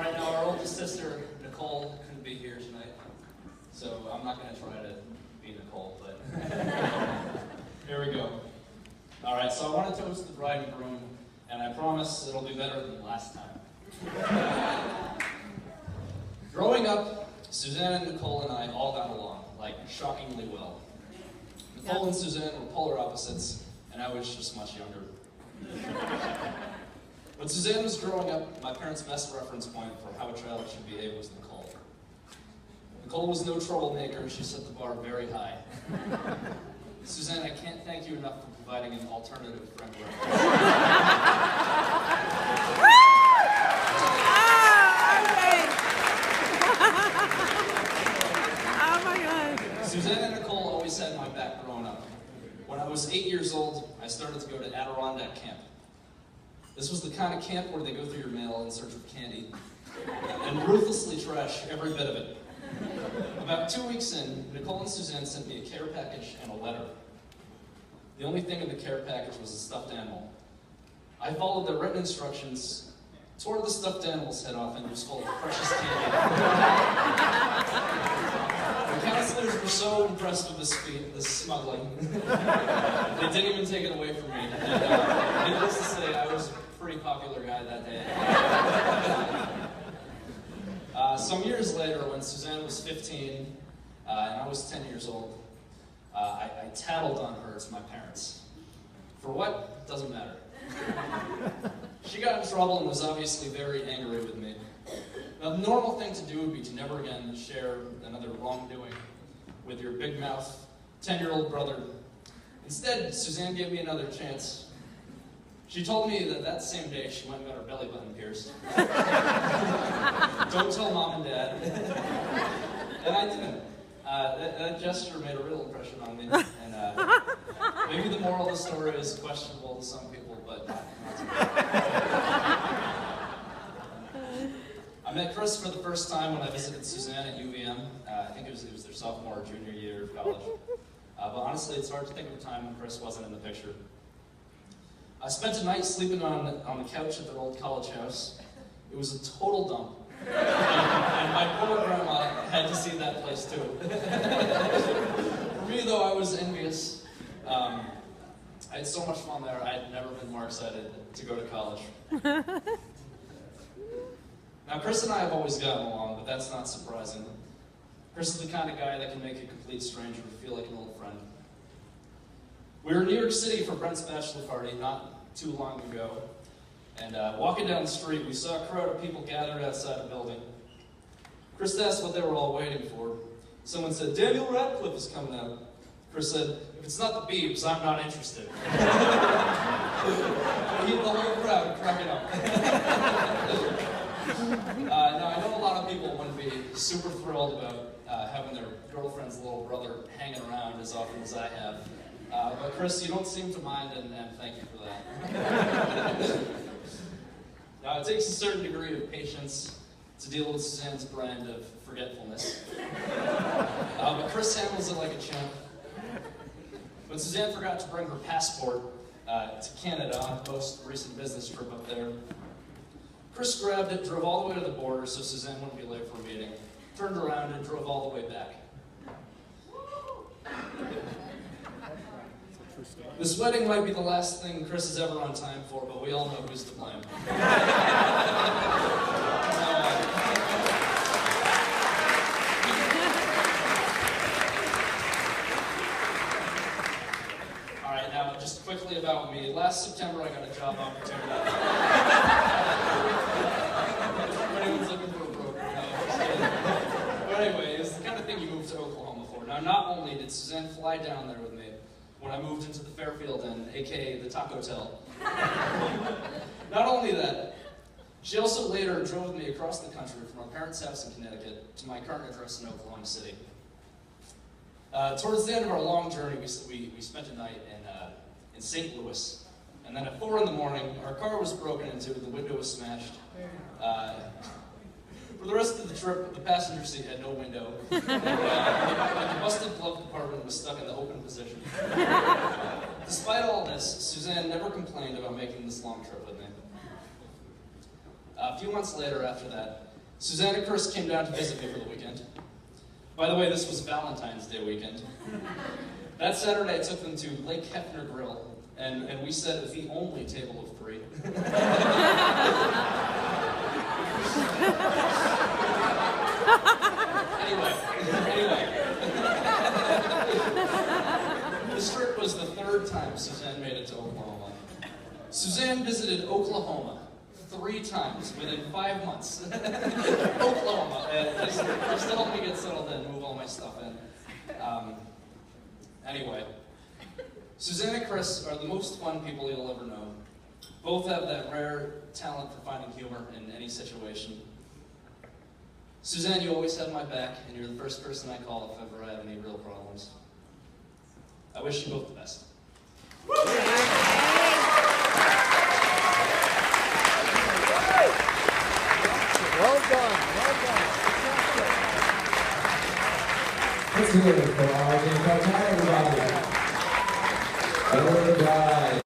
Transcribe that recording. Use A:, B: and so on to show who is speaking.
A: All right, now our oldest sister, Nicole, couldn't be here tonight, so I'm not going to try to be Nicole, but here we go. All right, so I want to toast the bride and groom, and I promise it'll be better than last time. Growing up, Suzanne and Nicole and I all got along, like shockingly well. Nicole and Suzanne were polar opposites, and I was just much younger. When Suzanne was growing up, my parents' best reference point for how a child should behave was Nicole. Nicole was no troublemaker, she set the bar very high. Suzanne, I can't thank you enough for providing an alternative framework.
B: Oh my God.
A: Suzanne and Nicole always had my back growing up. When I was 8 years old, I started to go to Adirondack camp. This was the kind of camp where they go through your mail in search of candy and ruthlessly trash every bit of it. About 2 weeks in, Nicole and Suzanne sent me a care package and a letter. The only thing in the care package was a stuffed animal. I followed their written instructions, tore the stuffed animal's head off, and it was full of precious candy. The counselors were so impressed with this smuggling, they didn't even take it away from me. And, needless to say, I was a pretty popular guy that day. Some years later, when Suzanne was 15 and I was 10 years old, I tattled on her to my parents. For what? Doesn't matter. She got in trouble and was obviously very angry with me. Now, the normal thing to do would be to never again share another wrongdoing with your big mouth, 10-year-old brother. Instead, Suzanne gave me another chance. She told me that same day she went and got her belly button pierced. Don't tell mom and dad. And I didn't. That gesture made a real impression on me. And maybe the moral of the story is questionable to some people, but not to me. I met Chris for the first time when I visited Suzanne at UVM. I think it was their sophomore or junior year of college. But honestly, it's hard to think of a time when Chris wasn't in the picture. I spent a night sleeping on the couch at their old college house. It was a total dump. And my poor grandma had to see that place too. For me, though, I was envious. I had so much fun there. I had never been more excited to go to college. Now, Chris and I have always gotten along, but that's not surprising. Chris is the kind of guy that can make a complete stranger feel like an old friend. We were in New York City for Brent's bachelor party not too long ago, and walking down the street, we saw a crowd of people gathered outside a building. Chris asked what they were all waiting for. Someone said, "Daniel Radcliffe is coming out." Chris said, "If it's not the Beebs, I'm not interested." He had the whole crowd cracking up. Now, I know a lot of people wouldn't be super thrilled about having their girlfriend's little brother hanging around as often as I have. But Chris, you don't seem to mind, and thank you for that. Now, it takes a certain degree of patience to deal with Suzanne's brand of forgetfulness. But Chris handles it like a champ. When Suzanne forgot to bring her passport to Canada on the most recent business trip up there, Chris grabbed it, drove all the way to the border so Suzanne wouldn't be late for a meeting, turned around and drove all the way back. This wedding might be the last thing Chris is ever on time for, but we all know who's to blame. All right, now just quickly about me. Last September, I got a job opportunity. If anyone's looking for a broker, no. But anyway, it's the kind of thing you move to Oklahoma for. Now, not only did Suzanne fly down there with me when I moved into the Fairfield Inn, aka the Taco Tel. Not only that, she also later drove me across the country from our parents' house in Connecticut to my current address in Oklahoma City. Towards the end of our long journey, we spent a night in St. Louis. And then at 4 in the morning, our car was broken into, the window was smashed. For the rest of the trip, the passenger seat had no window. And the busted glove compartment was stuck in the open position. Despite all this, Suzanne never complained about making this long trip with me. A few months later after that, Suzanne and Chris came down to visit me for the weekend. By the way, this was Valentine's Day weekend. That Saturday, I took them to Lake Hefner Grill, and we sat at the only table of 3. Anyway. This trip was the 3rd time Suzanne made it to Oklahoma. Suzanne visited Oklahoma 3 times within 5 months. Oklahoma. Just to help me get settled in, move all my stuff in. Anyway, Suzanne and Chris are the most fun people you'll ever know. Both have that rare talent for finding humor in any situation. Suzanne, you always have my back, and you're the first person I call if ever I have any real problems. I wish you both the best.
C: Well done, well done.
D: Let's hear it for our everybody. Everybody.